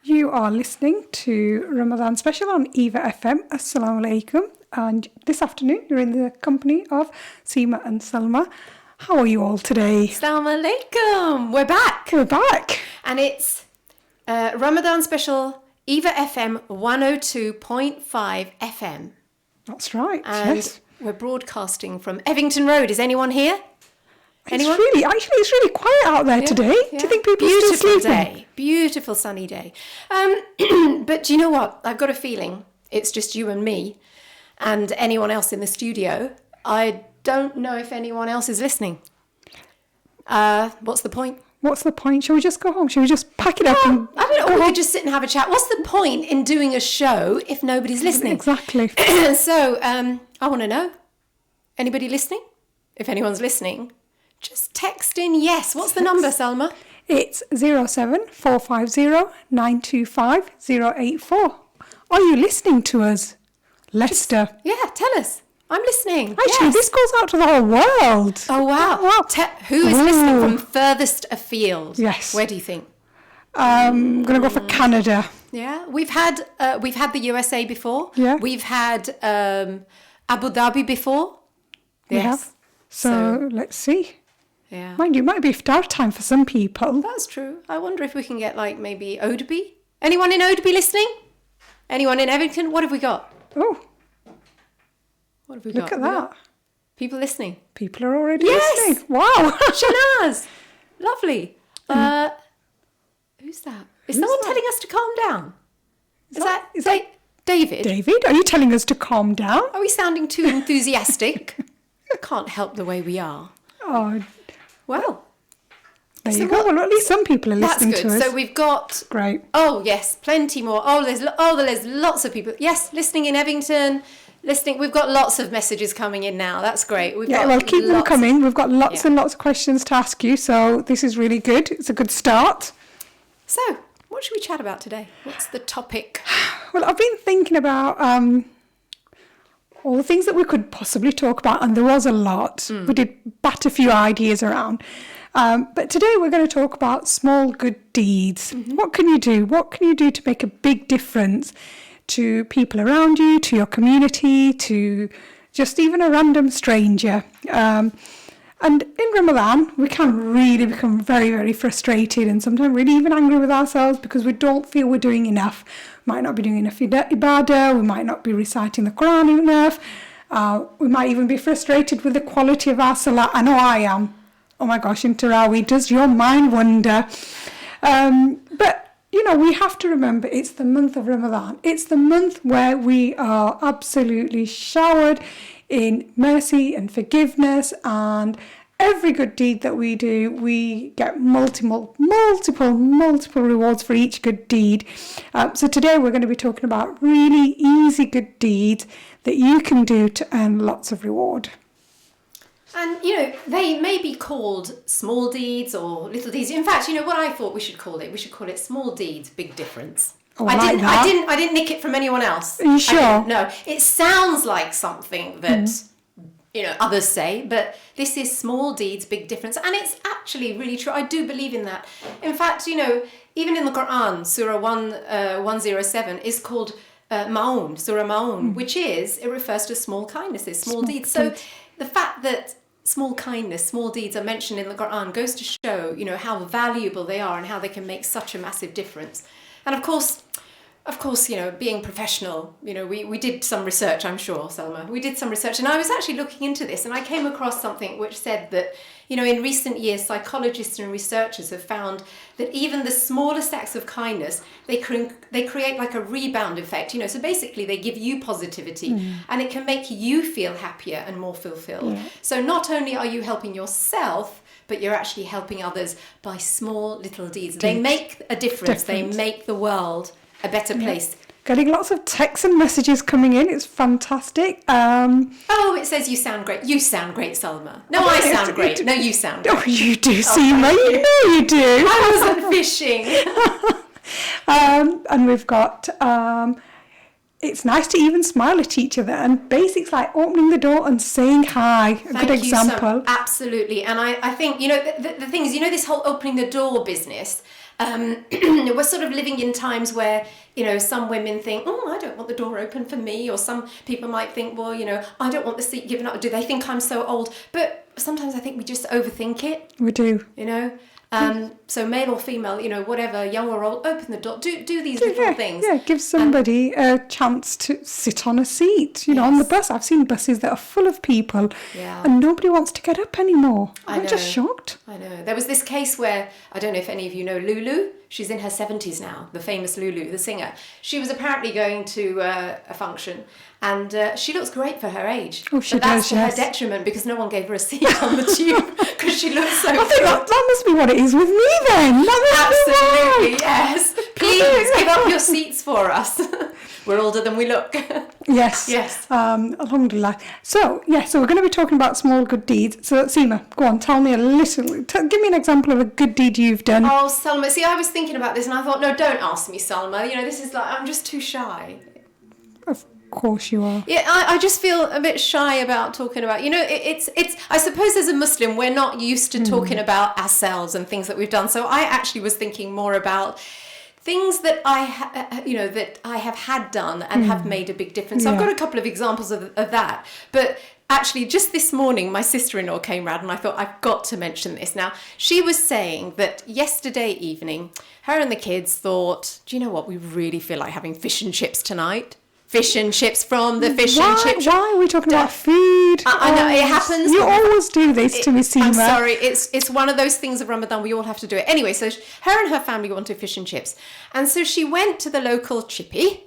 You are listening to Ramadan special on EAVA FM. Assalamu alaikum. And this afternoon, you're in the company of Sima and Salma. How are you all today? Assalamu alaikum. We're back. We're back. And it's Ramadan special EAVA FM 102.5 FM. That's right. And yes. We're broadcasting from Evington Road. Is anyone here? Anyone? It's really quiet out there today. Yeah. Do you think people are Beautiful still sleeping? day. Beautiful sunny day. But do you know what? I've got a feeling it's just you and me and anyone else in the studio. I don't know if anyone else is listening. What's the point? What's the point? Shall we just go home? Shall we just pack it up and I don't know. go We home? could just sit and have a chat. What's the point in doing a show if nobody's listening? Exactly. So I want to know. Anybody listening? If anyone's listening, just text in yes. What's the number, Salma? It's 07450 925 084. Are you listening to us? Leicester. Yeah, tell us. I'm listening. Actually, Yes. this goes out to the whole world. Oh, wow. wow. Who is listening from furthest afield? Yes. Where do you think? I'm going to go for Canada. Yeah, we've had the USA before. Yeah. We've had Abu Dhabi before. We Yes. have. So let's see. Yeah. Mind you, it might be iftar time for some people. That's true. I wonder if we can get like maybe Odeby. Anyone in Odeby listening? Anyone in Evington? What have we got? Oh, What have we look got? at We that. got People listening. People are already Yes! listening. Wow. Shanaz. Lovely. Who's that? Is Who's someone that? telling us to calm down? Is that that- David? David, are you telling us to calm down? Are we sounding too enthusiastic? Can't help the way we are. Oh, Well, there So you go. what- Well, at least some people are that's listening good. to us. So we've got Great. Oh yes, plenty more. There's lots of people. Yes, listening in Evington, listening. We've got lots of messages coming in now. That's great. We've Yeah, got well, keep them lots coming. We've got lots Yeah. and lots of questions to ask you, so this is really good. It's a good start. So, what should we chat about today? What's the topic? Well, I've been thinking about all the things that we could possibly talk about, and there was a lot. We did bat a few ideas around. But today we're going to talk about small good deeds. What can you do? What can you do to make a big difference to people around you, to your community, to just even a random stranger? And in Ramadan, we can really become very, very frustrated and sometimes really even angry with ourselves because we don't feel we're doing enough. We might not be doing enough ibadah, we might not be reciting the Quran enough, we might even be frustrated with the quality of our salah. I know I am. Oh my gosh, in Tarawih, does your mind wonder? But, you know, we have to remember it's the month of Ramadan. It's the month where we are absolutely showered in mercy and forgiveness, and every good deed that we do, we get multiple rewards for each good deed. So today we're going to be talking about really easy good deeds that you can do to earn lots of reward. And, you know, they may be called small deeds or little deeds. In fact, you know what I thought we should call it? We should call it small deeds, big difference. Oh, I like that. I didn't nick it from anyone else. Are you sure? No, it sounds like something that, you know, others say, but this is small deeds, big difference. And it's actually really true. I do believe in that. In fact, you know, even in the Quran, Surah 107 is called Ma'un, Surah Ma'un, which it refers to small kindnesses, small deeds. So the fact that small kindness, small deeds are mentioned in the Quran goes to show, you know, how valuable they are and how they can make such a massive difference. And of course, you know, being professional, you know, we did some research, I'm sure, Salma. We did some research, and I was actually looking into this, and I came across something which said that, you know, in recent years, psychologists and researchers have found that even the smallest acts of kindness, they create like a rebound effect, you know. So basically, they give you positivity, and it can make you feel happier and more fulfilled. Yeah. So not only are you helping yourself, but you're actually helping others by small little deeds. They make a difference. They make the world a better place. Getting lots of texts and messages coming in. It's fantastic. Oh, it says you sound great. You sound great, Salma. No, I sound great. No, you sound great. Oh, you do, Sima. You know you do. I wasn't fishing. And we've got, it's nice to even smile at each other. And basics like opening the door and saying hi. A good example. Absolutely. And I think, you know, the thing is, you know, this whole opening the door business, We're sort of living in times where, you know, some women think, oh, I don't want the door open for me. Or some people might think, well, you know, I don't want the seat given up. Do they think I'm so old? But sometimes I think we just overthink it. We do. You know? So male or female, you know, whatever, young or old, open the door, do these little things. Yeah, give somebody a chance to sit on a seat, you know, on the bus. I've seen buses that are full of people and nobody wants to get up anymore. I'm just shocked. I know. There was this case where, I don't know if any of you know Lulu. She's in her 70s now, the famous Lulu, the singer. She was apparently going to a function, and she looks great for her age. Oh, she but that's does, to her detriment, because no one gave her a seat on the tube, because she looks so I think that must be what it is with me then. Absolutely, yes. Please give up your seats for us. We're older than we look. Yes. Alhamdulillah. So we're going to be talking about small good deeds. So, Sima, go on, tell me give me an example of a good deed you've done. Oh, Salma, see, I was thinking about this and I thought, no, don't ask me, Salma. You know, this is like, I'm just too shy. Of course you are. Yeah, I just feel a bit shy about talking about, you know, it's. I suppose as a Muslim, we're not used to talking about ourselves and things that we've done. So I actually was thinking more about things that I have had done and have made a big difference. So I've got a couple of examples of that. But actually, just this morning, my sister-in-law came round and I thought, I've got to mention this. Now, she was saying that yesterday evening, her and the kids thought, do you know what? We really feel like having fish and chips tonight. Fish and chips from the fish and chip shop. Why are we talking about food? I know, it happens. You always do this to me, Sima. I'm sorry, it's one of those things of Ramadan, we all have to do it. Anyway, so her and her family wanted fish and chips. And so she went to the local chippy,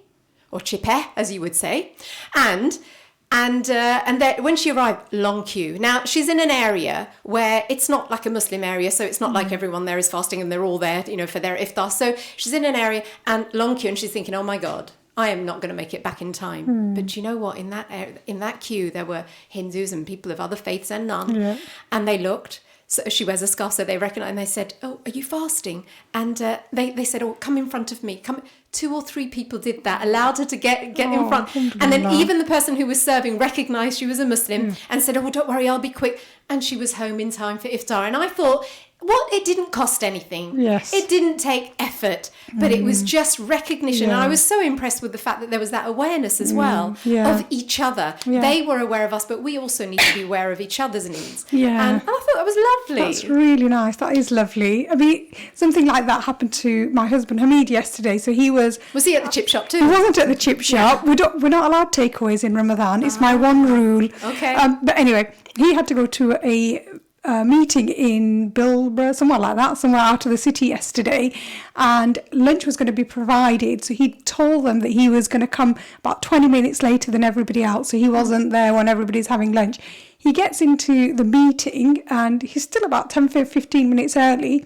or chippeh, as you would say, and when she arrived, long queue. Now, she's in an area where it's not like a Muslim area, so it's not like everyone there is fasting and they're all there, you know, for their iftar. So she's in an area and long queue, and she's thinking, oh my God, I am not going to make it back in time. But you know what? In that queue, there were Hindus and people of other faiths and none. And they looked. So she wears a scarf, so they recognise. And they said, "Oh, are you fasting?" And they said, "Oh, come in front of me." Come. 2 or 3 people did that, allowed her to get in front. And then even the person who was serving recognised she was a Muslim and said, "Oh, don't worry, I'll be quick." And she was home in time for iftar. And I thought, it didn't cost anything. Yes. It didn't take effort, but it was just recognition. And I was so impressed with the fact that there was that awareness as well of each other. They were aware of us, but we also need to be aware of each other's needs. And I thought that was lovely. That's really nice. That is lovely. I mean, something like that happened to my husband Hamid yesterday. So he was he at the chip shop too? He wasn't at the chip shop. We're not allowed takeaways in Ramadan. It's my one rule. Okay. But anyway, he had to go to a meeting in Bilborough, somewhere like that, somewhere out of the city yesterday, and lunch was going to be provided. So he told them that he was going to come about 20 minutes later than everybody else, so he wasn't there when everybody's having lunch. He gets into the meeting and he's still about 10-15 minutes early,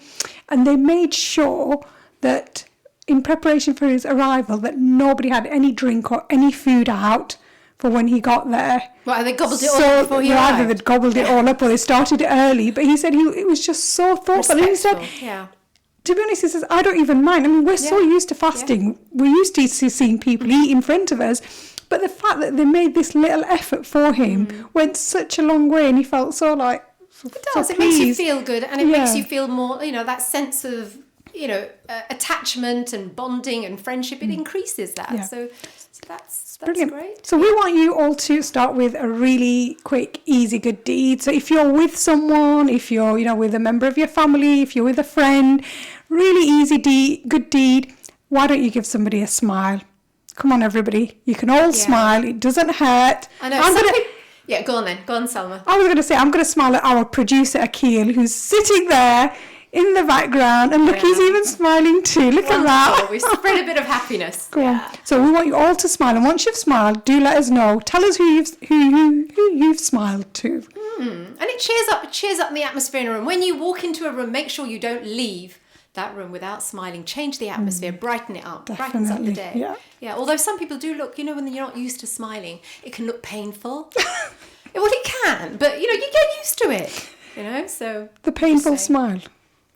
and they made sure that in preparation for his arrival that nobody had any drink or any food out for when he got there. Well, they gobbled it all up before he arrived. Either they'd gobbled it all up or they started early. But he said it was just so thoughtful. And he said, to be honest, he says, I don't even mind. I mean, we're so used to fasting. We're used to seeing people eat in front of us. But the fact that they made this little effort for him went such a long way, and he felt so like, it does. It makes you feel good, and it makes you feel more, you know, that sense of, you know, attachment and bonding and friendship. It increases that. So that's brilliant. Great. So we want you all to start with a really quick, easy, good deed. So if you're with someone, if you're, you know, with a member of your family, if you're with a friend, really easy good deed, why don't you give somebody a smile? Come on, everybody. You can all smile. It doesn't hurt. I know. Go on then. Go on, Salma. I was going to say, I'm going to smile at our producer, Akil, who's sitting there in the background, and look, he's even smiling too. Look at that. We spread a bit of happiness. Go on. So we want you all to smile, and once you've smiled, do let us know. Tell us who you've smiled to. And it cheers up the atmosphere in a room. When you walk into a room, make sure you don't leave that room without smiling. Change the atmosphere, brighten it up, brightens up the day. Yeah. Although some people do look, you know, when you're not used to smiling, it can look painful. Well, it can, but you know, you get used to it. You know, so the painful smile.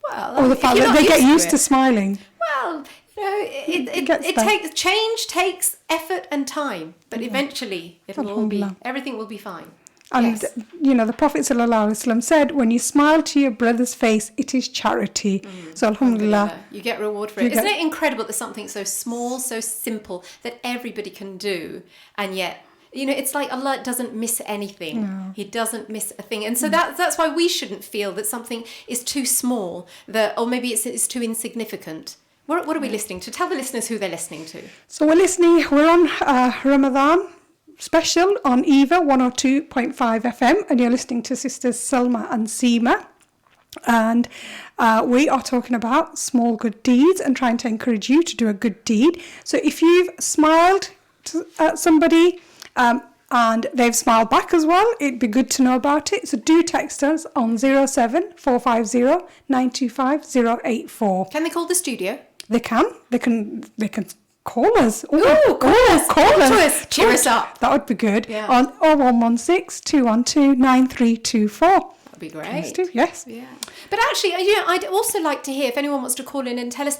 Well, or the fact that they get used to smiling. Well, you know, it change takes effort and time, but eventually everything will be fine. And, Yes. you know, the Prophet ﷺ said, when you smile to your brother's face, it is charity. So, alhamdulillah. You get reward for it. Isn't it incredible that something so small, so simple, that everybody can do, and yet, you know, it's like Allah doesn't miss anything. No. He doesn't miss a thing. And so that's why we shouldn't feel that something is too small, or maybe it's too insignificant. What are we listening to? Tell the listeners who they're listening to. So we're on Ramadan special on EAVA 102.5 FM, and you're listening to Sisters Salma and Sima. And we are talking about small good deeds and trying to encourage you to do a good deed. So if you've smiled at somebody, and they've smiled back as well, it'd be good to know about it. So do text us on 07450 925 084. Can they call the studio? They can call us. Ooh, call us. Cheer us up. That would be good. Yeah. On 0116 212 9324. That'd be great. Yes. Yeah. But actually, you know, I'd also like to hear if anyone wants to call in and tell us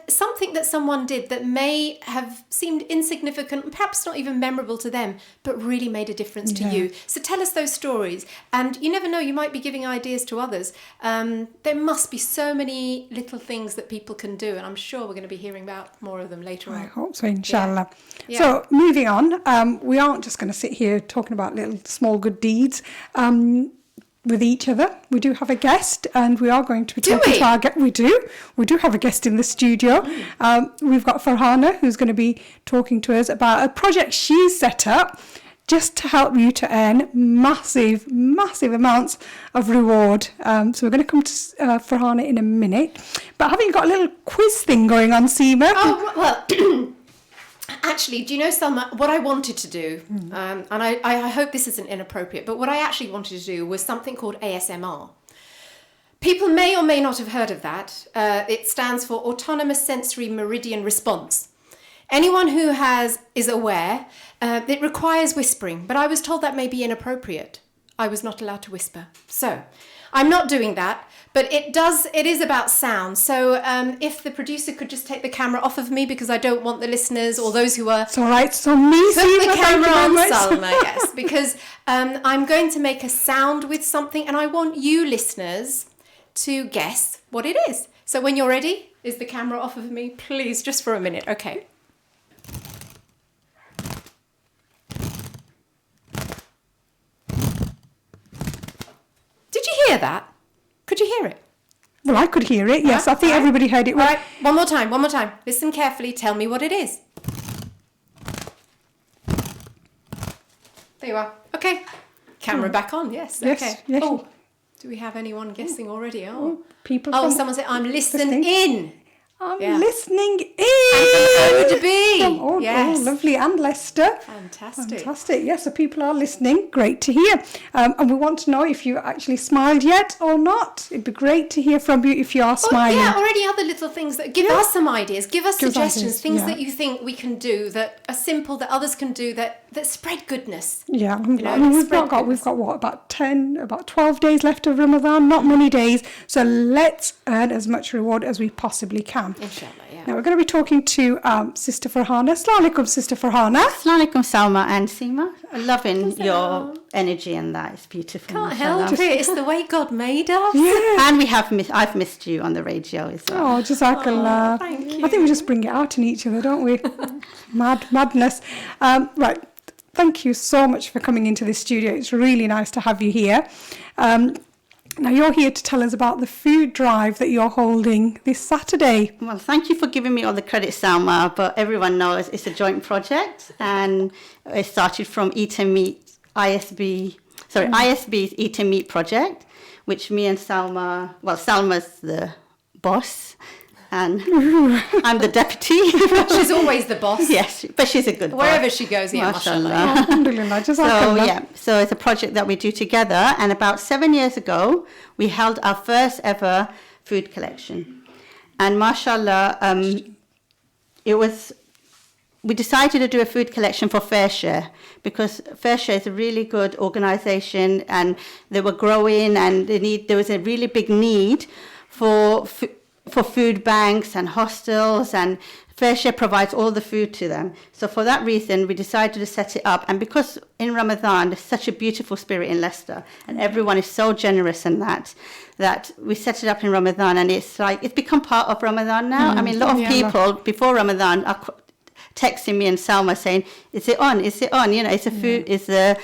something that someone did that may have seemed insignificant, perhaps not even memorable to them, but really made a difference to you. So tell us those stories. And you never know, you might be giving ideas to others. There must be so many little things that people can do, and I'm sure we're going to be hearing about more of them later on. I hope so, inshallah. Yeah. So moving on, we aren't just going to sit here talking about little small good deeds. With each other, we do have a guest, and we are going to be talking to our guest. We do have a guest in the studio. We've got Farhana, who's going to be talking to us about a project she's set up just to help you to earn massive amounts of reward. So we're going to come to Farhana in a minute. But haven't you got a little quiz thing going on, Sima? Oh, well, actually, do you know, Salma, what I wanted to do, and I hope this isn't inappropriate, but what I actually wanted to do was something called ASMR. People may or may not have heard of that. It stands for Autonomous Sensory Meridian Response. Anyone who is aware, it requires whispering, but I was told that may be inappropriate. I was not allowed to whisper. So I'm not doing that. But it is about sound. So if the producer could just take the camera off of me, because I don't want the listeners or those who are... It's all right, so me, put Sima, the camera on much. Salma, yes. Because I'm going to make a sound with something, and I want you listeners to guess what it is. So when you're ready, is the camera off of me? Please, just for a minute. Okay. Did you hear that? Could you hear it? Well, I could hear it, yes. I think everybody heard it. All right, one more time. Listen carefully. Tell me what it is. There you are. Okay. Camera back on, yes. Okay. Yes. Oh, do we have anyone guessing already? Oh, People. someone said, I'm listening in. I'm listening in. And from ODB. Yes. Oh, lovely. And Leicester. Fantastic. Yes, so people are listening. Great to hear. And we want to know if you actually smiled yet or not. It'd be great to hear from you if you are smiling. Yeah, or any other little things that give us some ideas. Give us suggestions, ideas, things that you think we can do that are simple, that others can do, that spread goodness. Yeah, You know, I mean, we've spread got goodness. what, about 12 days left of Ramadan, not many days. So let's earn as much reward as we possibly can. Inshallah, yeah. Now we're going to be talking to Sister Farhana. Assalamu alaikum, Sister Farhana. Assalamu alaikum, Salma and Sima. Loving your energy and that. It's beautiful. Can't mashallah. help it. It's the way God made us. Yeah. And I've missed you on the radio as well. Oh, Jazakallah. Oh, thank you. I think we just bring it out in each other, don't we? Madness. Right. Thank you so much for coming into this studio. It's really nice to have you here. Now you're here to tell us about the food drive that you're holding this Saturday. Well, thank you for giving me all the credit, Salma, but everyone knows it's a joint project, and it started from Eat and Meat ISB's Eat and Meat project, which me and Salma's the boss, and I'm the deputy. She's always the boss. Yes, but she's a good boss. Wherever she goes, yeah, mashallah. Alhamdulillah, So Jazakallah. so it's a project that we do together, and about 7 years ago we held our first ever food collection, and mashallah, we decided to do a food collection for Fair Share, because Fair Share is a really good organisation, and they were growing, and there was a really big need for for food banks and hostels, and Fair Share provides all the food to them. So for that reason, we decided to set it up. And because in Ramadan, there's such a beautiful spirit in Leicester, and everyone is so generous in that we set it up in Ramadan, and it's become part of Ramadan now. I mean, a lot of people before Ramadan are texting me and Salma saying, is it on? Is it on? You know, it's a food, is a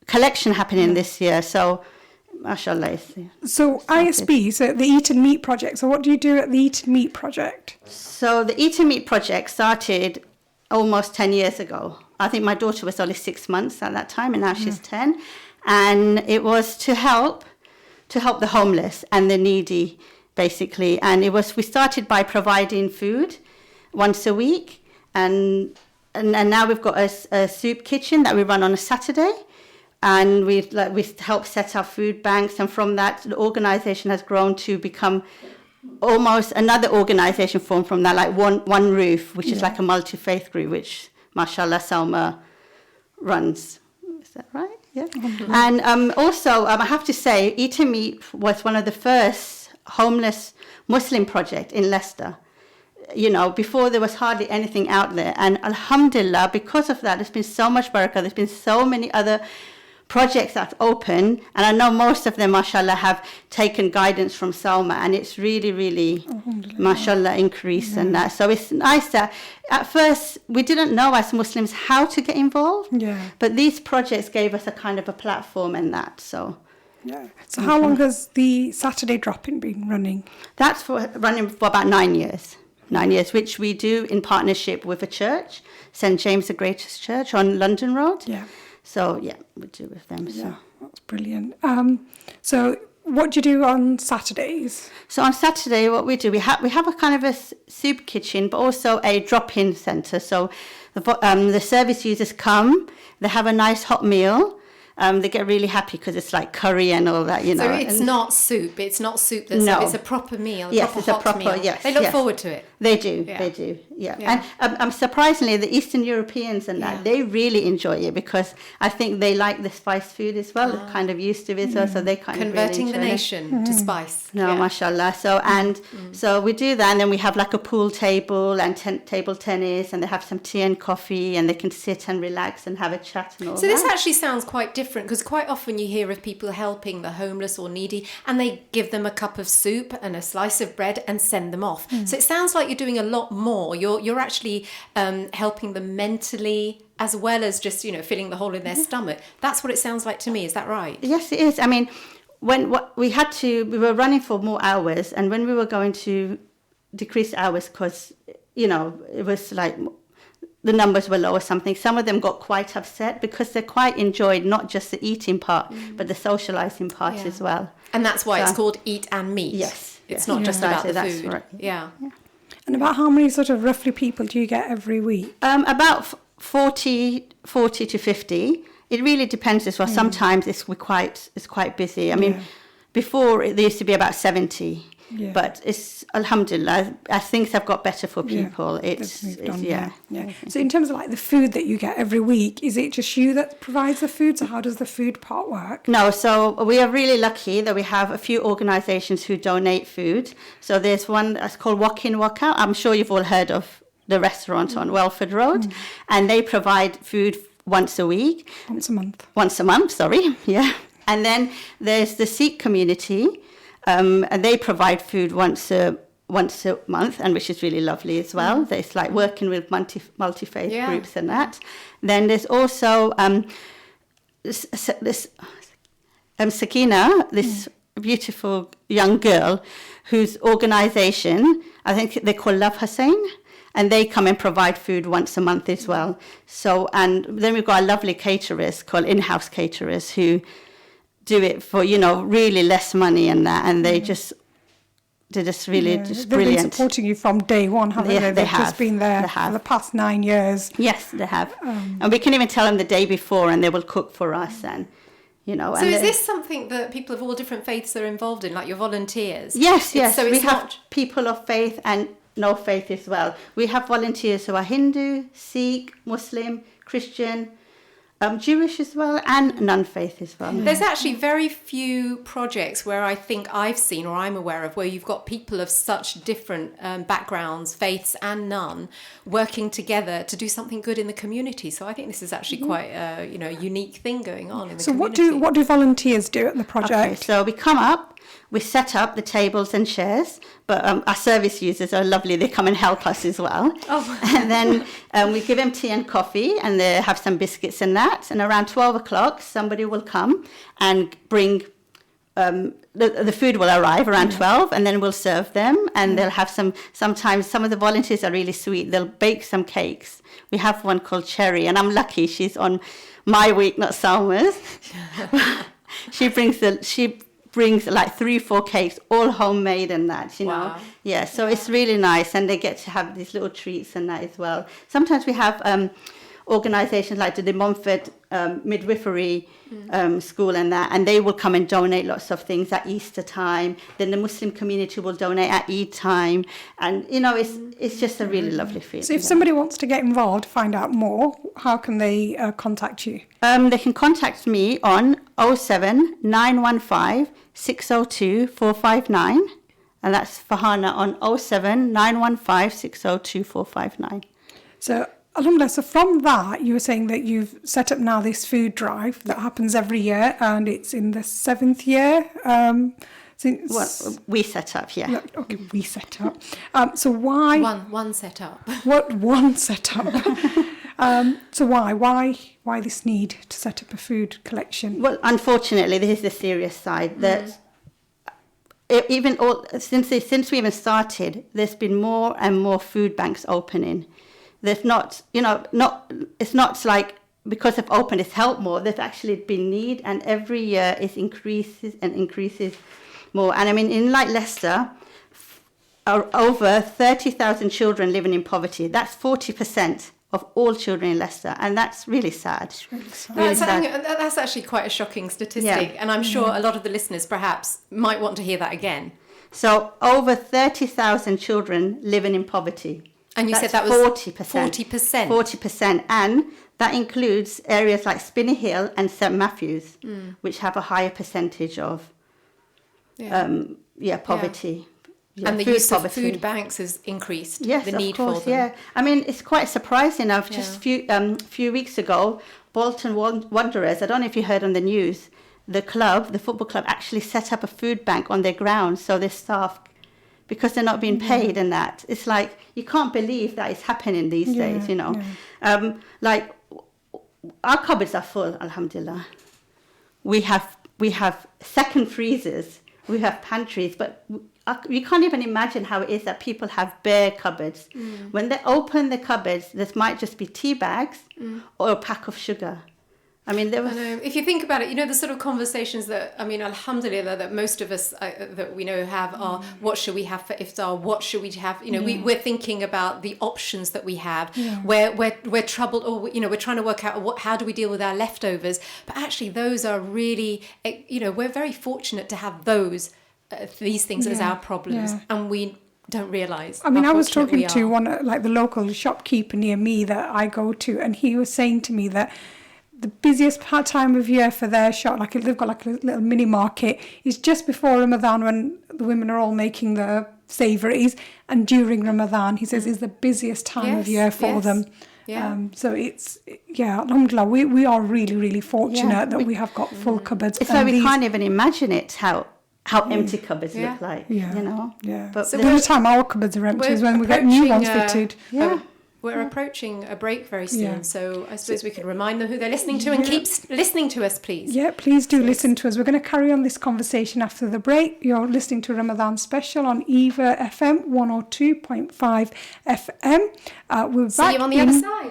collection happening this year. So, mashallah. So ISB, so the Eat and Meet project. So what do you do at the Eat and Meet project? So the Eat and Meet project started almost 10 years ago. I think my daughter was only 6 months at that time, and now she's 10. And it was to help the homeless and the needy, basically. And we started by providing food once a week. And now we've got a soup kitchen that we run on a Saturday. And we help set up food banks, and from that, the organisation has grown to become almost another organisation formed from that, like one roof, which is like a multi-faith group, which, mashallah, Salma runs. Is that right? Yeah. And also, I have to say, Eat and Meet was one of the first homeless Muslim projects in Leicester. You know, before there was hardly anything out there. And alhamdulillah, because of that, there's been so much barakah. There's been so many other projects that open, and I know most of them, mashallah, have taken guidance from Salma, and it's really, really, mashallah, increased and that. So it's nice that at first we didn't know as Muslims how to get involved, but these projects gave us a kind of a platform and that. So So how long has the Saturday drop-in been running? That's running for about 9 years. 9 years, which we do in partnership with a church, St. James the Greatest Church on London Road. So, we do with them. So. That's brilliant. So what do you do on Saturdays? So on Saturday, what we do, we have a kind of a soup kitchen, but also a drop-in centre. So the service users come, they have a nice hot meal. They get really happy because it's like curry and all that, you know. So it's not soup. It's not soup. It's a proper meal. It's a proper meal. Yes, they look forward to it. They do. They do. Yeah. And surprisingly, the Eastern Europeans and that they really enjoy it because I think they like the spice food as well. They're kind of used to it as well, so they kind converting of really the nation to spice. No, mashallah. So so we do that, and then we have like a pool table and table tennis, and they have some tea and coffee, and they can sit and relax and have a chat and all that. So this actually sounds quite different, because quite often you hear of people helping the homeless or needy, and they give them a cup of soup and a slice of bread and send them off. So it sounds like you're doing a lot more. You're actually helping them mentally as well as just, you know, filling the hole in their stomach. That's what it sounds like to me. Is that right? Yes, it is. I mean, we were running for more hours, and when we were going to decrease hours because, you know, it was like the numbers were low or something, some of them got quite upset because they quite enjoyed not just the eating part, but the socialising part as well. And that's why it's called Eat and Meet. Yes. It's not just about the food. Right. Yeah. And about how many sort of roughly people do you get every week? About 40 to 50. It really depends as well. Sometimes it's quite busy. I mean, before there used to be about 70. But it's alhamdulillah, as things have got better for people. So in terms of like the food that you get every week, is it just you that provides the food? So how does the food part work? No, so we are really lucky that we have a few organisations who donate food. So there's one that's called Walk In, Walk Out. I'm sure you've all heard of the restaurant on Welford Road, and they provide food once a week. Once a month, sorry. And then there's the Sikh community. And they provide food once a month, and which is really lovely as well. It's like working with multi-faith groups and that. Then there's also this Sakina, this beautiful young girl whose organisation, I think they call Love Hussein, and they come and provide food once a month as well. So, and then we've got a lovely caterers called in-house caterers who do it for, you know, really less money and that, and they're just brilliant. They've been supporting you from day one, haven't they? They've just been there for the past 9 years. Yes, they have. And we can even tell them the day before, and they will cook for us, and you know. So is this something that people of all different faiths are involved in, like your volunteers? Yes. So we have people of faith and no faith as well. We have volunteers who are Hindu, Sikh, Muslim, Christian, Jewish as well and non-faith as well. There's actually very few projects where I think I've seen or I'm aware of where you've got people of such different backgrounds, faiths and none, working together to do something good in the community. So I think this is actually quite a unique thing going on in the community. So what do volunteers do at the project? Okay, so we come up, we set up the tables and chairs, but our service users are lovely. They come and help us as well. Oh. And then we give them tea and coffee, and they have some biscuits and that. And around 12 o'clock, somebody will come and bring, the food will arrive around 12, and then we'll serve them. And they'll have sometimes some of the volunteers are really sweet. They'll bake some cakes. We have one called Cherry, and I'm lucky she's on my week, not Salma's. She brings like 3-4 cakes, all homemade and that, you know. Wow. Yeah, so it's really nice, and they get to have these little treats and that as well. Sometimes we have organisations like the De Montfort midwifery school and that, and they will come and donate lots of things at Easter time. Then the Muslim community will donate at Eid time, and you know, it's just a really lovely feeling. So if somebody wants to get involved, find out more, how can they contact you? They can contact me on 07 915 602 459, and that's Fahana on 07 915 602 459. So alhamdulillah, so from that, you were saying that you've set up now this food drive that happens every year, and it's in the 7th year since... Well, we set up, yeah. No, okay, we set up. So why... One set up. One set up. So why this need to set up a food collection? Well, unfortunately, this is the serious side. That since we even started, there's been more and more food banks opening. There's not, it's not like because they've opened, it's helped more. There's actually been need, and every year it increases and increases more. And I mean, in like Leicester, over 30,000 children living in poverty. That's 40% of all children in Leicester, and that's really sad. That's actually quite a shocking statistic, and I'm sure a lot of the listeners perhaps might want to hear that again. So over 30,000 children living in poverty. And you That's said that was 40%. 40%. 40%, and that includes areas like Spinney Hill and St Matthews, which have a higher percentage of poverty. Yeah, and the use of food banks has increased. Yes, the need of course, for them. Yeah, I mean, it's quite surprising. I've just few weeks ago, Bolton Wanderers, I don't know if you heard on the news, the football club actually set up a food bank on their grounds, so their staff, because they're not being paid and that. It's like, you can't believe that is happening these days, you know. Yeah. Like, our cupboards are full, alhamdulillah. We have second freezers, we have pantries, but you can't even imagine how it is that people have bare cupboards. When they open the cupboards, there might just be tea bags or a pack of sugar. I mean, there was... I know. If you think about it, the sort of conversations that, I mean, alhamdulillah, that most of us that we know have are, what should we have for iftar? What should we have? We're thinking about the options that we have. Yeah. We're troubled, or we're trying to work out how do we deal with our leftovers. But actually, those are really, we're very fortunate to have these things as our problems, and we don't realise. I mean, I was talking to one, like the local shopkeeper near me that I go to, and he was saying to me that the busiest time of year for their shop, like they've got like a little mini market, is just before Ramadan, when the women are all making the savouries, and during Ramadan, he says, is the busiest time of year for them. Yeah. So it's, alhamdulillah, we are really, really fortunate that we have got full cupboards. It's like we can't even imagine it, how empty cupboards look like, Yeah. But so the only time our cupboards are empty is when we get new ones fitted. We're approaching a break very soon, so I suppose we can remind them who they're listening to and keep listening to us, please. Yeah, please do listen to us. We're going to carry on this conversation after the break. You're listening to Ramadan Special on EAVA FM 102.5 FM. We'll see you on the other side.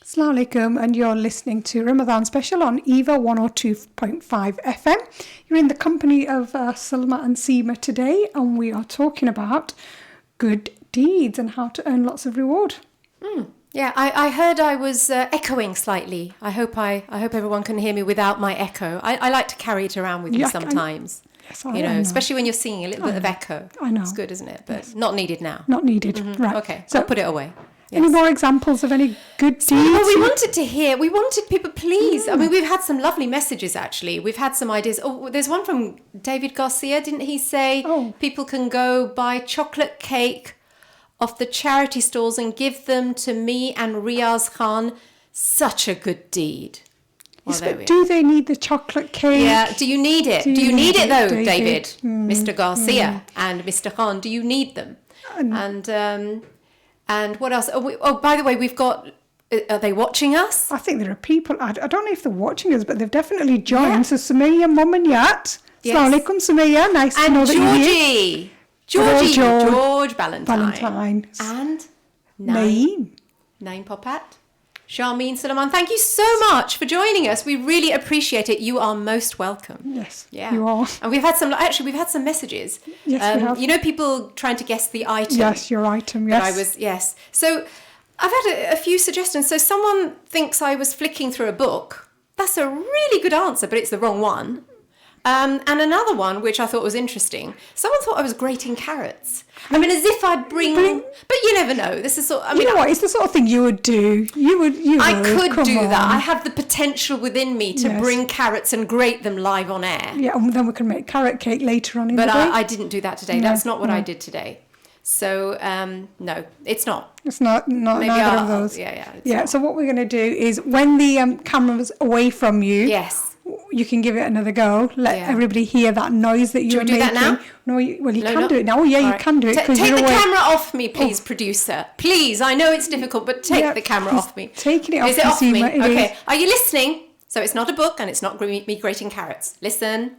Assalamu alaikum, and you're listening to Ramadan Special on EAVA 102.5 FM. You're in the company of Salma and Sima today, and we are talking about good deeds and how to earn lots of reward. Yeah, I heard I was echoing slightly. I hope everyone can hear me without my echo. I like to carry it around with me sometimes. Yes, you know, especially when you're singing, a little bit of echo. I know. It's good, isn't it? But not needed now. Not needed, right. Okay, so I'll put it away. Any more examples of any good deeds? Well, we wanted people, please. I mean, we've had some lovely messages, actually. We've had some ideas. Oh, there's one from David Garcia, didn't he say? People can go buy chocolate cake off the charity stalls and give them to me and Riaz Khan. Such a good deed. Well, Yes, but do they need the chocolate cake? Yeah, do you need it? Do you need it, though, David? Mr. Garcia and Mr. Khan, do you need them? And what else? By the way, we've got... Are they watching us? I think there are people... I don't know if they're watching us, but they've definitely joined. So Sumaya, Mum and Yat. Yes. Assalamu alaikum, Sumaya. Nice to know that you're here. George Valentine. Valentine. And Naeem Popat. Charmeen Suleiman, thank you so much for joining us. We really appreciate it. You are most welcome. Yes, yeah, you are. And we've had some messages. Yes, we have. You know, people trying to guess the item. Yes, your item, yes. So I've had a few suggestions. So someone thinks I was flicking through a book. That's a really good answer, but it's the wrong one. And another one, which I thought was interesting. Someone thought I was grating carrots. I mean, as if I'd bring... But you never know. This is sort. I mean, you know what? It's the sort of thing you would do. I could do that. I have the potential within me to bring carrots and grate them live on air. Yeah, and then we can make carrot cake later on in the day. But I didn't do that today. That's not what I did today. So, no, it's not. It's not neither of those. Yeah. So what we're going to do is when the camera's away from you... Yes. You can give it another go. Let everybody hear that noise that you're making. Do we do that now? No, you can do it now. Oh, yeah, you can do it. Take the camera off me, please, producer. Please, I know it's difficult, but take the camera off me. Taking it off. Is it off me? Okay. Is. Are you listening? So it's not a book and it's not me grating carrots. Listen.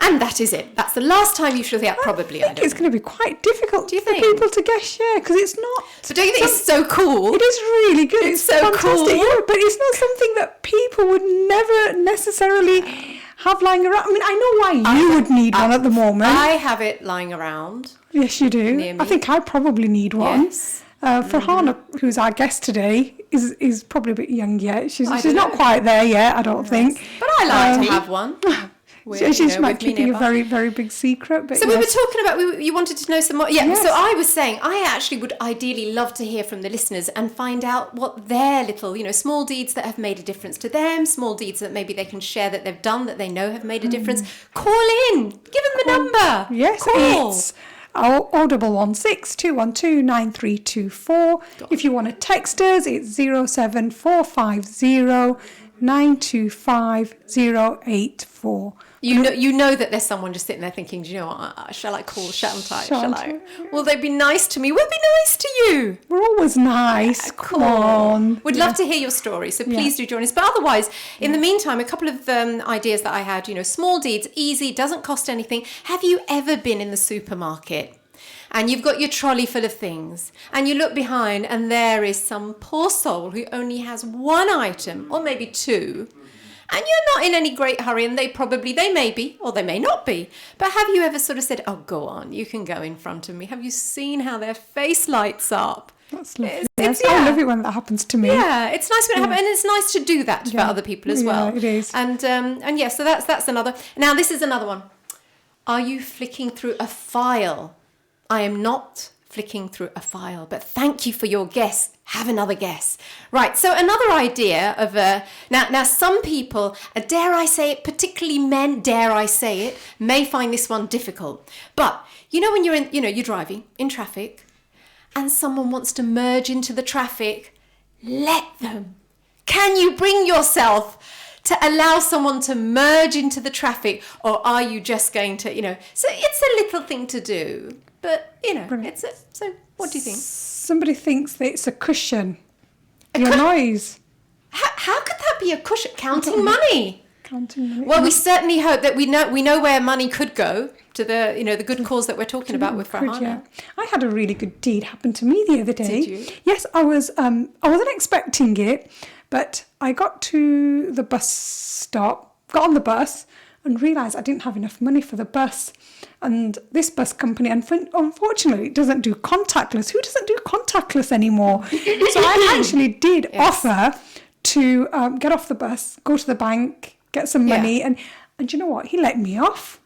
And that is it. That's the last time you should hear. Probably. I think it's going to be quite difficult for people to guess, because it's not. So don't you think it's so cool? It is really good. It's so fantastic, cool. Yeah, but it's not something that people would never necessarily have lying around. I mean, I know why you would need one at the moment. I have it lying around. Yes, you do. Near me. I think I probably need one. Yes. Farhana, who's our guest today, is probably a bit young yet. She's not quite there yet, I don't think. But I like to have one. She's keeping a very, very big secret. But so we were talking about, you wanted to know some more. Yeah, yes. So I was saying, I actually would ideally love to hear from the listeners and find out what their little, small deeds that have made a difference to them, small deeds that maybe they can share that they've done that they know have made a difference. Call in. Give them the number. Yes, call. It's 0116 212 9324. If you want to text us, it's 07450 925 084. You know that there's someone just sitting there thinking, do you know what, shall I call, shan't I? Shall I? Will they be nice to me? We'll be nice to you. We're always nice. Yeah, Come on. We'd love to hear your story, so please do join us. But otherwise, in the meantime, a couple of ideas that I had, small deeds, easy, doesn't cost anything. Have you ever been in the supermarket? And you've got your trolley full of things, and you look behind, and there is some poor soul who only has one item, or maybe two, and you're not in any great hurry, and they may be, or they may not be. But have you ever sort of said, oh, go on, you can go in front of me. Have you seen how their face lights up? That's lovely. I love it when that happens to me. Yeah, it's nice when it happens, and it's nice to do that for other people as well. Yeah, it is. And so that's another. Now, this is another one. Are you flicking through a file? I am not flicking through a file, but thank you for your guess. Have another guess. Right, so another idea of now some people, dare I say it, particularly men, dare I say it, may find this one difficult. But when you're driving in traffic and someone wants to merge into the traffic, let them. Can you bring yourself to allow someone to merge into the traffic, or are you just going to, so it's a little thing to do. But, Brilliant. So what do you think? Somebody thinks that it's a cushion. Your noise. How could that be a cushion? Counting money. Counting money. Well, we certainly hope that we know where money could go to the good cause that we're talking about with Farhana. Yeah. I had a really good deed happen to me the other day. Did you? Yes, I wasn't expecting it, but I got to the bus stop, got on the bus, and realised I didn't have enough money for the bus. And this bus company, unfortunately, doesn't do contactless. Who doesn't do contactless anymore? So I actually did offer to get off the bus, go to the bank, get some money, and you know what? He let me off.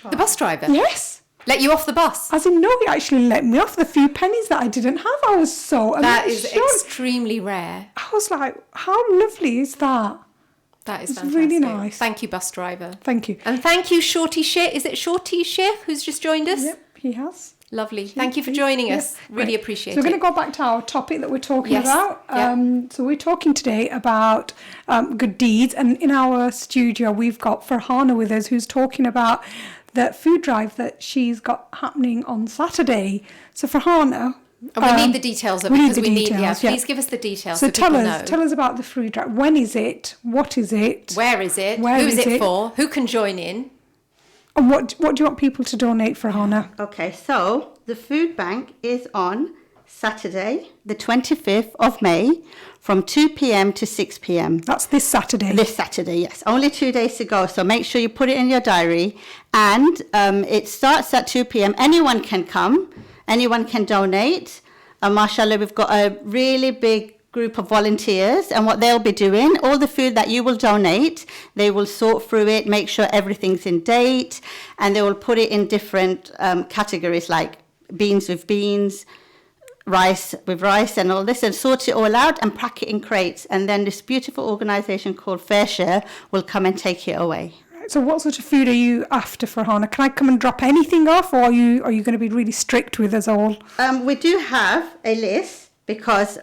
The bus driver? Yes. Let you off the bus? As in, no, he actually let me off the few pennies that I didn't have. I was so That is shocked. extremely rare. I was like, how lovely is that? That is It's fantastic. really nice. Thank you, bus driver. Thank you. And thank you, Shorty Sheikh. Is it Shorty Sheikh who's just joined us? Yep, he has. Lovely. Thank you for joining us. Really appreciate So we're it. going to go back to our topic that we're talking Yes. about. Yeah. So we're talking today about good deeds. And in our studio, we've got Farhana with us, who's talking about the food drive that she's got happening on Saturday. So Farhana... And we need the details of it because we need, please give us the details so tell people us, know. Tell us about the food drive. When is it? What is it? Where is it? Where Who's is it it? for? Who can join in? And what do you want people to donate for, Hannah? Okay, so the food bank is on Saturday, the 25th of May, from 2 p.m. to 6 p.m. That's this Saturday. This Saturday, yes. Only 2 days to go, so make sure you put it in your diary. And it starts at 2 p.m. Anyone can come. Anyone can donate. Mashallah, we've got a really big group of volunteers, and what they'll be doing, all the food that you will donate, they will sort through it, make sure everything's in date, and they will put it in different categories like beans with beans, rice with rice, and all this, and sort it all out and pack it in crates. And then this beautiful organisation called Fair Share will come and take it away. So what sort of food are you after for Hannah? Can I come and drop anything off, or are you going to be really strict with us all? We do have a list because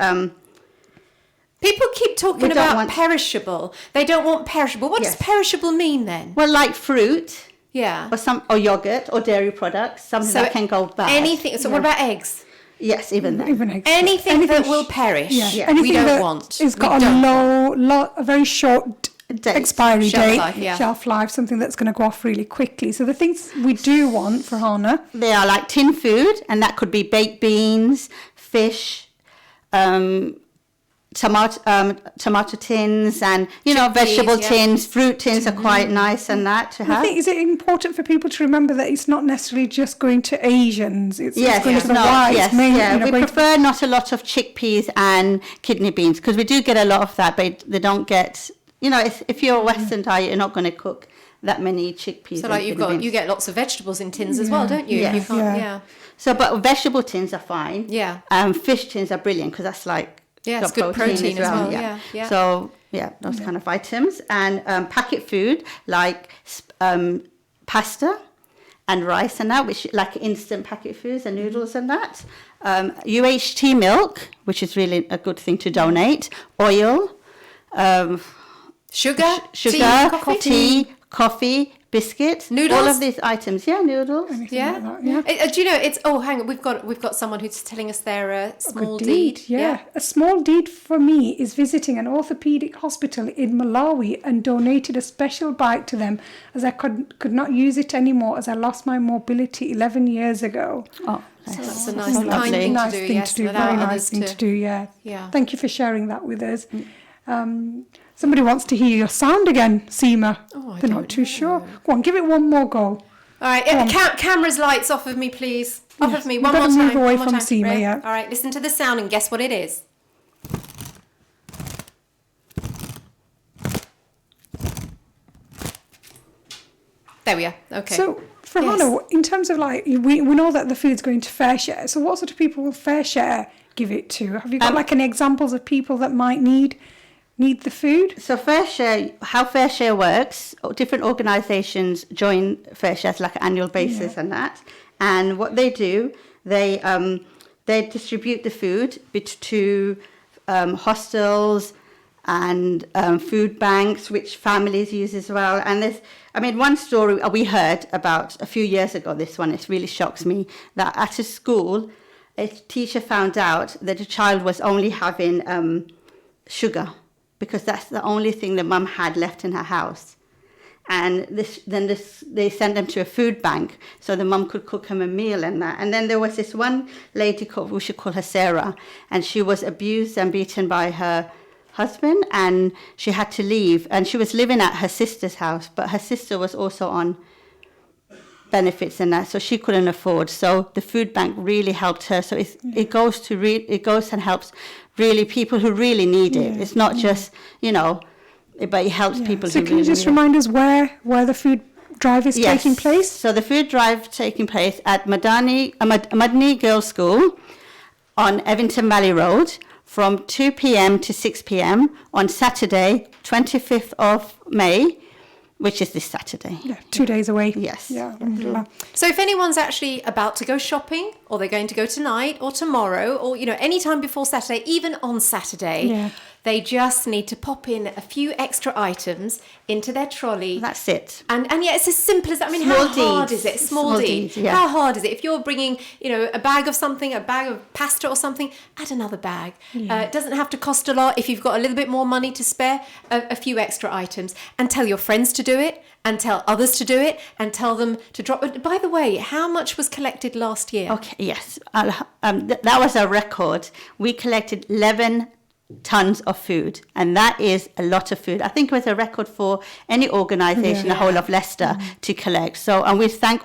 people keep talking about perishable. They don't want perishable. What does perishable mean then? Well, like fruit, yeah, or yogurt or dairy products, something that can go bad. Anything. So what about eggs? Yes, even that. Even eggs. Anything that will perish. Yeah. We don't want. It's got a very short expiry date, shelf life, something that's going to go off really quickly. So the things we do want for Hannah, they are like tin food, and that could be baked beans, fish, tomato tins, and vegetable tins. Fruit tins are quite nice, and that to have. I think, is it important for people to remember that it's not necessarily just going to Asians? It's going to the whites. We prefer not a lot of chickpeas and kidney beans, because we do get a lot of that, but they don't get. If you're a Western diet, you're not going to cook that many chickpeas. So like you get lots of vegetables in tins as well, don't you? Yes. You can't, So, but vegetable tins are fine. Yeah. Fish tins are brilliant because that's like it's good protein as well. Yeah. So those kind of items, and packet food like pasta and rice and that, which like instant packet foods and noodles and that. UHT milk, which is really a good thing to donate. Oil. Sugar, tea, coffee, biscuits, noodles, all of these items. Yeah, noodles. Like that, do you know? It's hang on. We've got someone who's telling us their small deed. Yeah, a small deed for me is visiting an orthopedic hospital in Malawi and donated a special bike to them, as I could not use it anymore as I lost my mobility 11 years ago. Oh, so that's a nice, kind thing to do. Very nice thing to do. Yeah. Thank you for sharing that with us. Somebody wants to hear your sound again, Sima. They're not too sure. Go on, give it one more go. All right, camera's lights off of me, please. Off of me, one more time. Move away from Sima, yeah. All right, listen to the sound and guess what it is. There we are. Okay. So, for Hannah, in terms of we know that the food's going to Fair Share. So, what sort of people will Fair Share give it to? Have you got any examples of people that might need the food? So Fair Share, how Fair Share works, different organisations join Fair Share like an annual basis and that. And what they do, they distribute the food to hostels and food banks, which families use as well. And there's, one story we heard about a few years ago, this one, it really shocks me, that at a school, a teacher found out that a child was only having sugar because that's the only thing that Mum had left in her house. And they sent them to a food bank so the mum could cook them a meal and that. And then there was this one lady called, we should call her Sarah, and she was abused and beaten by her husband, and she had to leave. And she was living at her sister's house, but her sister was also on benefits and that, so she couldn't afford. So the food bank really helped her. So it goes and helps really people who really need it. It's not just, but it helps people who really need it. So can you just remind us where the food drive is taking place? So the food drive taking place at Madani Girls' School on Evington Valley Road from 2 p.m. to 6 p.m. on Saturday, 25th of May, which is this Saturday. Yeah, 2 days away. Yes. Yeah. So if anyone's actually about to go shopping, or they're going to go tonight or tomorrow, or any time before Saturday, even on Saturday, they just need to pop in a few extra items into their trolley. That's it. And it's as simple as that. I mean, how hard is it? Small deeds. Yeah. How hard is it? If you're bringing, a bag of something, a bag of pasta or something, add another bag. It doesn't have to cost a lot. If you've got a little bit more money to spare, a few extra items. And tell your friends to do it, and tell others to do it, and tell them to drop it. By the way, how much was collected last year? Okay, yes. That was a record. We collected 11 tons of food, and that is a lot of food. I think it was a record for any organisation, the whole of Leicester, to collect. So, and we thank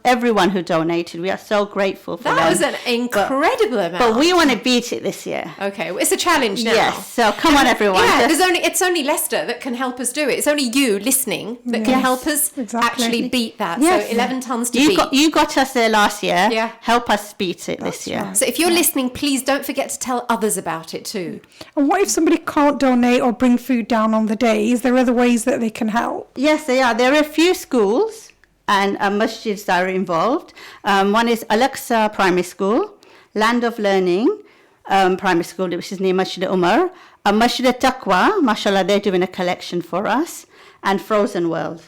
everyone who donated. We are so grateful for them. That was an incredible amount. But we want to beat it this year. Okay, well, it's a challenge now. Yes, so come on, everyone. Yeah, it's only Leicester that can help us do it. It's only you listening that can help us actually beat that. Yes. So 11 tons to beat. You got us there last year. Yeah. Help us beat it this year. Right. So if you're listening, please don't forget to tell others about it too. And what if somebody can't donate or bring food down on the day? Is there other ways that they can help? Yes, they are. There are a few schools and masjids that are involved. One is Al-Aqsa Primary School, Land of Learning Primary School, which is near Masjid Umar. Masjid Taqwa, mashallah, they're doing a collection for us. And Frozen World.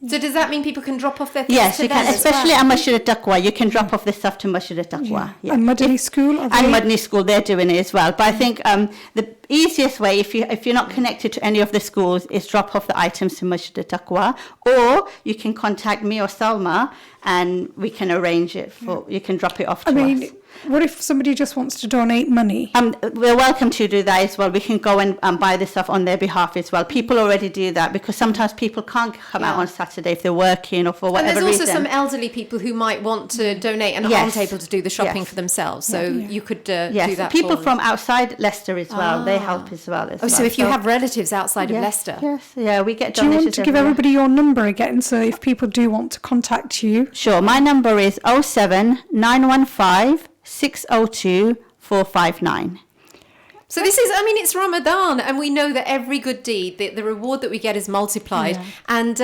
So does that mean people can drop off their things Yes, to you them can, as well? especially at Masjid Taqwa. You can drop off the stuff to Masjid Taqwa. Yeah. And Madani School? And Madani School, they're doing it as well. But I think the easiest way, if you're not connected to any of the schools, is drop off the items to Masjid Taqwa, or you can contact me or Salma, and we can arrange it for. You can drop it off to us. What if somebody just wants to donate money? We're welcome to do that as well. We can go and buy the stuff on their behalf as well. People already do that because sometimes people can't come out on Saturday if they're working or for whatever reason. And there's also some elderly people who might want to donate and aren't able to do the shopping for themselves. So you could do that. People from outside Leicester as well. They help as well. So if you have relatives outside of Leicester. Yes, we get donations. Do you want to give everybody your number again? So if people do want to contact you. Sure. My number is 07915 602 459. So this is, it's Ramadan, and we know that every good deed, the reward that we get is multiplied, and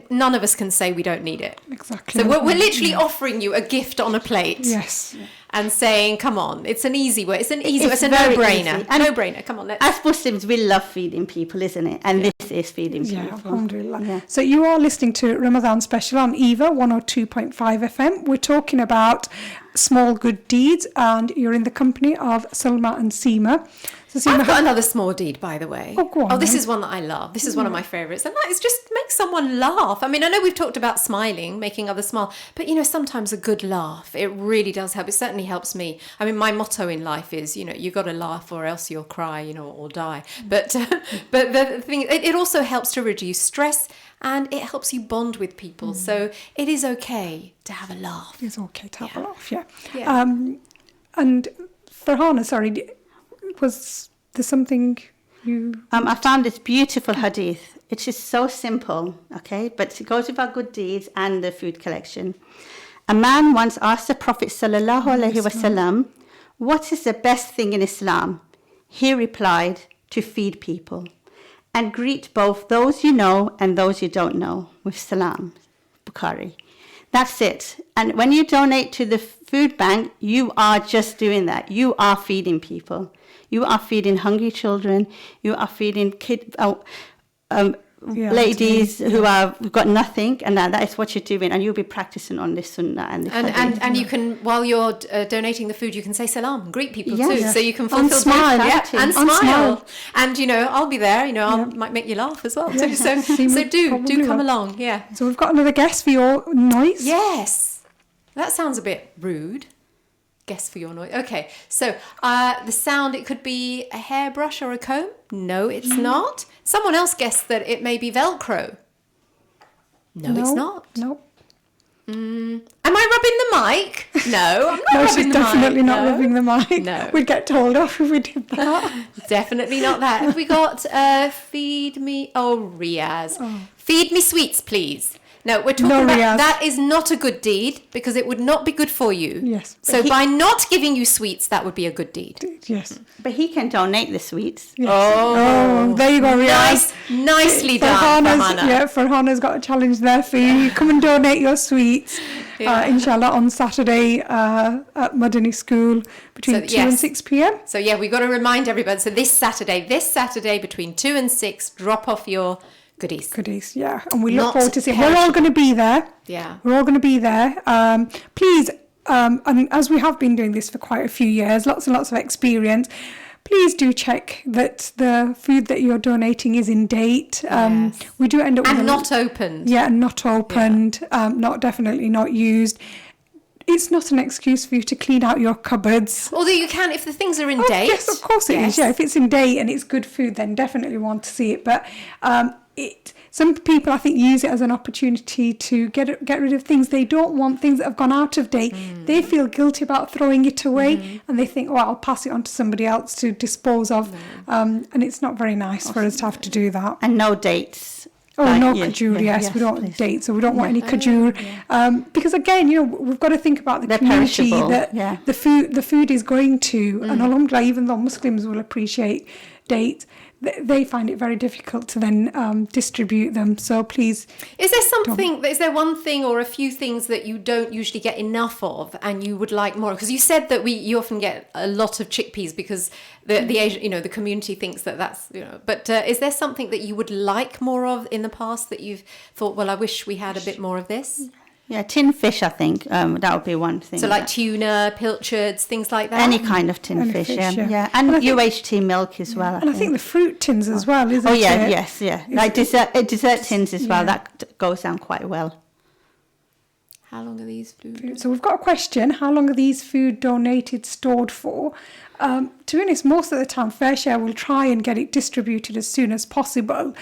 none of us can say we don't need it. Exactly. So we're literally offering you a gift on a plate. Yes. And saying, come on, it's an easy way. It's a no-brainer. A no-brainer. Come on, as Muslims, we love feeding people, isn't it? And this is feeding people. Yeah, alhamdulillah. Yeah. So you are listening to Ramadan Special on EAVA 102.5 FM. We're talking about small good deeds, and you're in the company of Salma and Sima. So Sima, I've got another small deed, by the way. Oh, go on. This is one that I love. This is one of my favourites. And that is just make someone laugh. I know we've talked about smiling, making others smile, but, sometimes a good laugh, it really does help. It certainly helps me. My motto in life is, you got to laugh or else you'll cry, or die. But the thing, it also helps to reduce stress, and it helps you bond with people. So it is okay to have a laugh. It's okay to have a laugh, yeah. And Farhana, sorry, was there something you... I found this beautiful hadith. It's just so simple, okay? But it goes with our good deeds and the food collection. A man once asked the Prophet ﷺ, what is the best thing in Islam? He replied, to feed people and greet both those you know and those you don't know with salam. Bukhari. That's it. And when you donate to the food bank, you are just doing that. You are feeding people. You are feeding hungry children. You are feeding Yeah, ladies who've got nothing, and that is what you're doing, and you'll be practicing on this sunnah and this hadith. And you can, while you're donating the food, you can say salam, greet people too, Yes. so you can And fulfill smile. and And smile. smile. And I'll be there. I might make you laugh as well too. So Sima do probably come will. along. Yeah. So we've got another guest for your noise. Yes. That sounds a bit rude. Guess for your noise. Okay, so the sound, it could be a hairbrush or a comb. No, it's not. Someone else guessed that it may be Velcro. No, it's not. Nope. Am I rubbing the mic? No, I'm not No, rubbing she's the mic. definitely not No. rubbing the mic. No. We'd get told off if we did that. Definitely not that. Have we got feed me? Oh, Riaz. Feed me sweets, please. No, we're talking about Riaz. that is not a good deed because it would not be good for you. Yes. So by not giving you sweets, that would be a good deed. Yes. But he can donate the sweets. Yes. Oh, there you go, Riaz. Nicely done, Farhana. Farhana's got a challenge there for you. You come and donate your sweets, inshallah, on Saturday at Madani School between 2 and 6 p.m. So we've got to remind everybody. So this Saturday between 2 and 6, drop off your goodies. Yeah. And we look Not forward to seeing. We're all perishable. going to be there. Yeah. We're all going to be there. Please, and as we have been doing this for quite a few years, lots and lots of experience, please do check that the food that you're donating is in date. Yes. We do end up with And not opened. Yeah, not opened, definitely not used. It's not an excuse for you to clean out your cupboards. Although you can, if the things are in date. Yes, of course it is. Yeah, if it's in date and it's good food, then definitely want to see it. But some people, I think, use it as an opportunity to get rid of things they don't want, things that have gone out of date. They feel guilty about throwing it away, and they think, I'll pass it on to somebody else to dispose of. And it's not very nice for us to have to do that. And no dates. Oh, Like, no yeah, kajur, yeah, yes. We don't want please. dates, so we don't want any kajur. Because again, we've got to think about the They're community perishable, that yeah. the food is going to. And alhamdulillah, even though Muslims will appreciate dates, they find it very difficult to then distribute them. So please. Is there one thing or a few things that you don't usually get enough of and you would like more? Because you said that you often get a lot of chickpeas because the Asian, the community thinks that's, but is there something that you would like more of in the past that you've thought, I wish we had a bit more of this? Yeah, tin fish, I think, that would be one thing. So like tuna, pilchards, things like that? Any kind of tin fish, yeah. And UHT milk as well, I think the fruit tins as well, isn't it? Oh, yeah, yes, yeah. Like dessert tins as well, that goes down quite well. How long are these food? So we've got a question. How long are these food donated stored for? To be honest, most of the time, FareShare will try and get it distributed as soon as possible.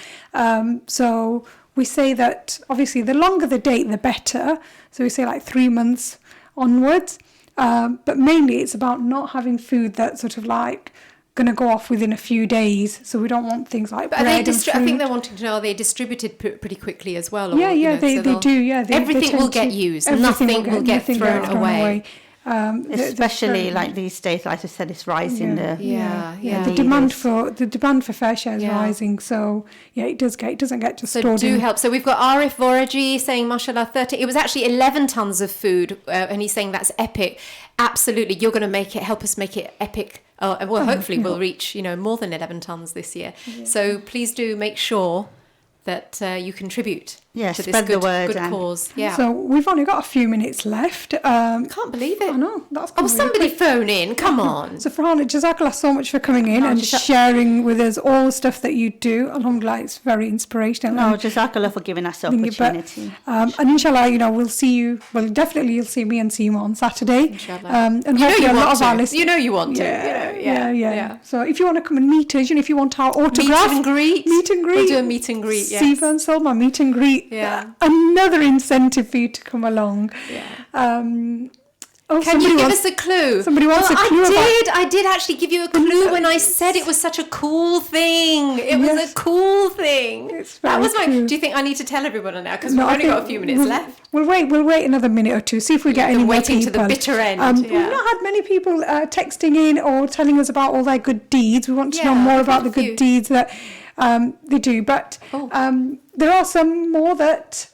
So we say that obviously the longer the date, the better. So we say like 3 months onwards. But mainly it's about not having food that's sort of like going to go off within a few days. So we don't want things like bread and fruit. I think they're wanting to know, are they distributed pretty quickly as well? Or, They do, yeah. Everything will get used. Nothing will get thrown away. Especially like these days, like I said, it's rising. The demand for FareShare is rising, so it doesn't get just stored. So do help. So we've got Arif Voraji saying, mashallah, 30. It was actually 11 tons of food, and he's saying that's epic. Absolutely, you're going to help us make it epic. Hopefully we'll reach more than 11 tons this year. So please do make sure that you contribute to this good cause. Yeah. So we've only got a few minutes left. Can't believe it. I know. That's somebody phone in. Come on. So Farhana, Jazakallah so much for coming in and sharing with us all the stuff that you do. Alhamdulillah, it's very inspirational. No, Jazakallah for giving us the opportunity. And inshallah, we'll see you. Well, definitely you'll see me and Sima on Saturday. Inshallah. And hopefully a lot of our listeners. You want to. Yeah. So if you want to come and meet us, if you want our autograph. Meet and greet. We'll do a meet and greet, yes. Siva and Salma, meet and greet. Yeah. Another incentive for you to come along. Yeah. Can you give us a clue? Somebody wants a clue. I did actually give you a clue when I said it was such a cool thing. It was a cool thing. That was cool. Do you think I need to tell everyone now? Because we've only got a few minutes left. We'll wait another minute or two, see if we get any more people. Waiting to the bitter end. We've not had many people texting in or telling us about all their good deeds. We want to know more about the good deeds that they do. But there are some more that...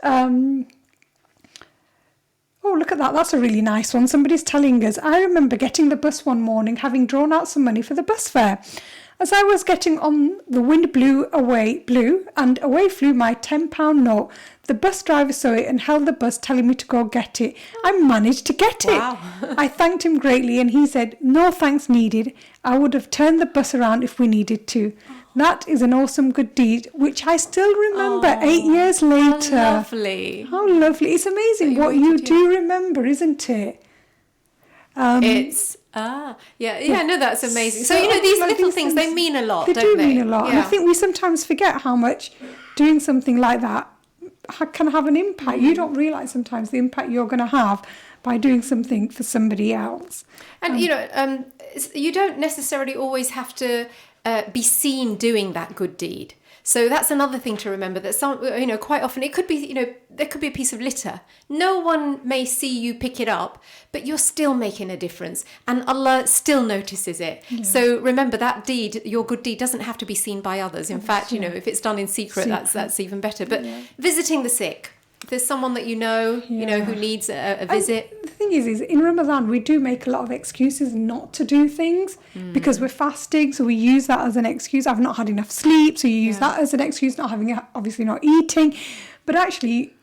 Oh, look at that. That's a really nice one. Somebody's telling us, I remember getting the bus one morning, having drawn out some money for the bus fare. As I was getting on, the wind blew, and away flew my £10 note. The bus driver saw it and held the bus, telling me to go get it. I managed to get it. Wow. I thanked him greatly, and he said, no thanks needed. I would have turned the bus around if we needed to. That is an awesome good deed, which I still remember 8 years later. How lovely. How lovely. It's amazing what you do remember, isn't it? No, that's amazing. So, these little things, they mean a lot, don't they? They do mean a lot. Yeah. And I think we sometimes forget how much doing something like that can have an impact. You don't realise sometimes the impact you're going to have by doing something for somebody else. And, you don't necessarily always have to be seen doing that good deed. So that's another thing to remember, that quite often it could be, there could be a piece of litter. No one may see you pick it up, but you're still making a difference, and Allah still notices it. Yeah. So remember, that deed, your good deed, doesn't have to be seen by others. In fact, if it's done in secret. That's even better. But visiting the sick. If there's someone that who needs a visit. And the thing is in Ramadan, we do make a lot of excuses not to do things because we're fasting. So we use that as an excuse. I've not had enough sleep. So you use that as an excuse, obviously not eating. But actually,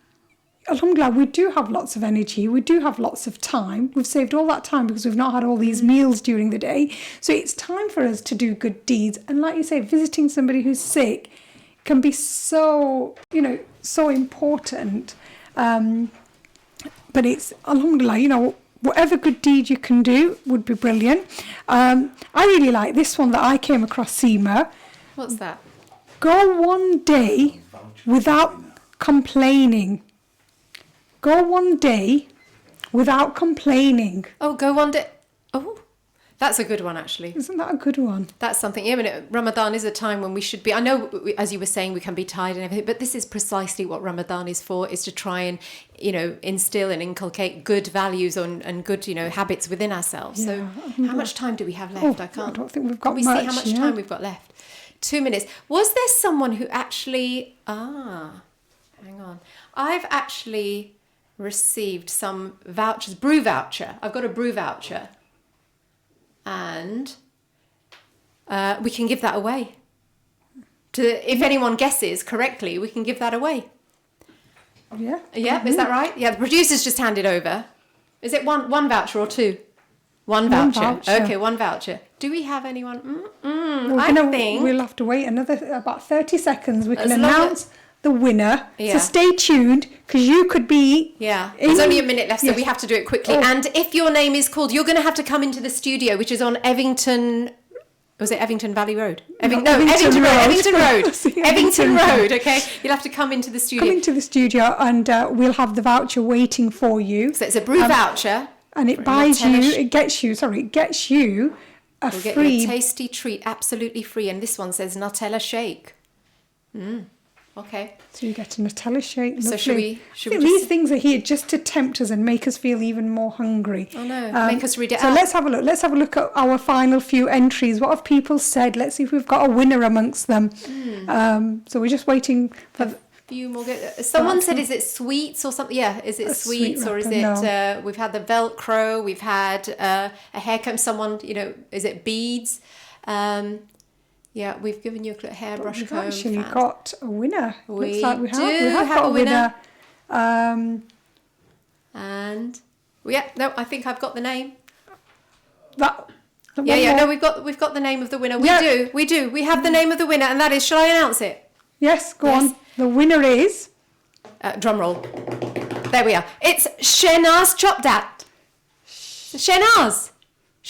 alhamdulillah, we do have lots of energy. We do have lots of time. We've saved all that time because we've not had all these meals during the day. So it's time for us to do good deeds. And like you say, visiting somebody who's sick can be so important. But it's, alhamdulillah, whatever good deed you can do would be brilliant. I really like this one that I came across, Sima. What's that? Go one day without complaining. Go one day without complaining. Oh, go one day. Oh, that's a good one, actually. Isn't that a good one? That's something. Ramadan is a time when we should be. I know, as you were saying, we can be tired and everything, but this is precisely what Ramadan is for: is to try and instill and inculcate good values and good habits within ourselves. Yeah, so, how much time do we have left? I don't think we've got much. much. See how much time we've got left. 2 minutes. Was there someone who actually? Hang on. I've actually received some vouchers. Brew voucher. I've got a brew voucher. And we can give that away. If anyone guesses correctly, we can give that away. Yeah. Yeah, is that right? Yeah, the producers just handed over. Is it one voucher or two? One voucher. Okay, one voucher. Do we have anyone? We'll have to wait about 30 seconds. We can announce the winner. Yeah. So stay tuned, because you could be... Yeah, there's only a minute left, so we have to do it quickly. Oh. And if your name is called, you're going to have to come into the studio, which is on Evington... Was it Evington Valley Road? Evington Road. Evington Road, okay? You'll have to come into the studio. Come into the studio, and we'll have the voucher waiting for you. So it's a brew voucher. And it gets you a free... Get you a tasty treat, absolutely free. And this one says Nutella shake. Okay. So you get a Nutella shake. Lovely. So should we these things are here just to tempt us and make us feel even more hungry. Oh no, make us read it out. So let's have a look. Let's have a look at our final few entries. What have people said? Let's see if we've got a winner amongst them. So we're just waiting for... A few more. Someone said, is it sweets or something? Yeah, is it sweets or is it... No. We've had the Velcro, we've had a haircomb. Someone, is it beads? Yeah, we've given you a hairbrush comb. We've actually got a winner. We have got a winner. And I think I've got the name. We've got the name of the winner. We do. We have the name of the winner, and that is. Shall I announce it? Yes, go on. The winner is. Drum roll. There we are. It's Shenaz Chopdat.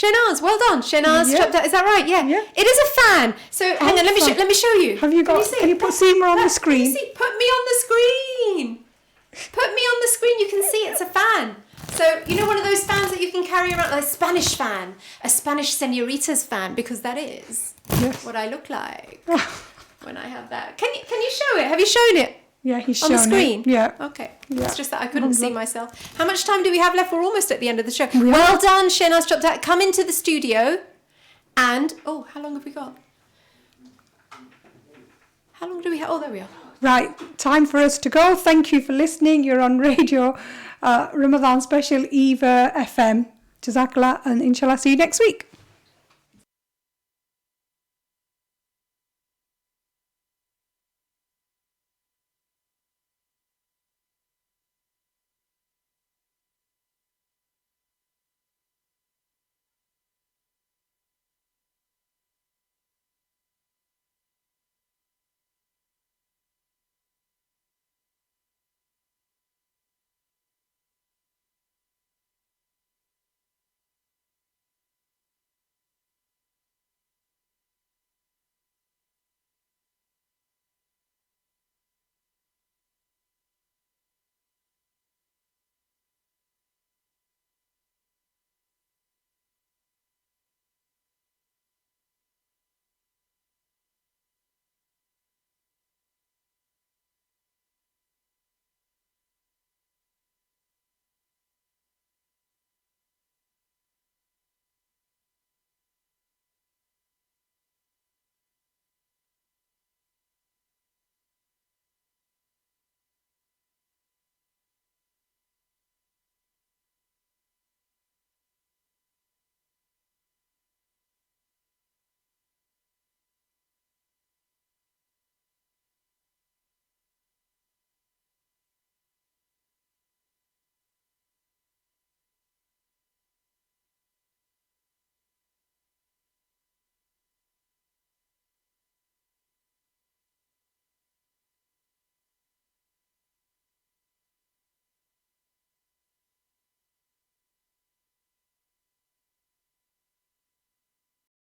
Shenaz, well done. Shenaz Chopdat, is that right? Yeah. It is a fan. So hang on, let me show you. Have you got? Can you put Sima on the screen? Put me on the screen. Put me on the screen. You can see it's a fan. So one of those fans that you can carry around, a Spanish fan, a Spanish señorita's fan, because that is what I look like when I have that. Can you show it? Have you shown it? Yeah, he's shown on the screen. It. Yeah. Okay. Yeah. It's just that I couldn't see myself. How much time do we have left? We're almost at the end of the show. Well done, Shenaz Chopdat. Come into the studio. And how long have we got? How long do we have? Oh, there we are. Right, time for us to go. Thank you for listening. You're on radio Ramadan special EAVA FM. Jazakallah, and inshallah see you next week.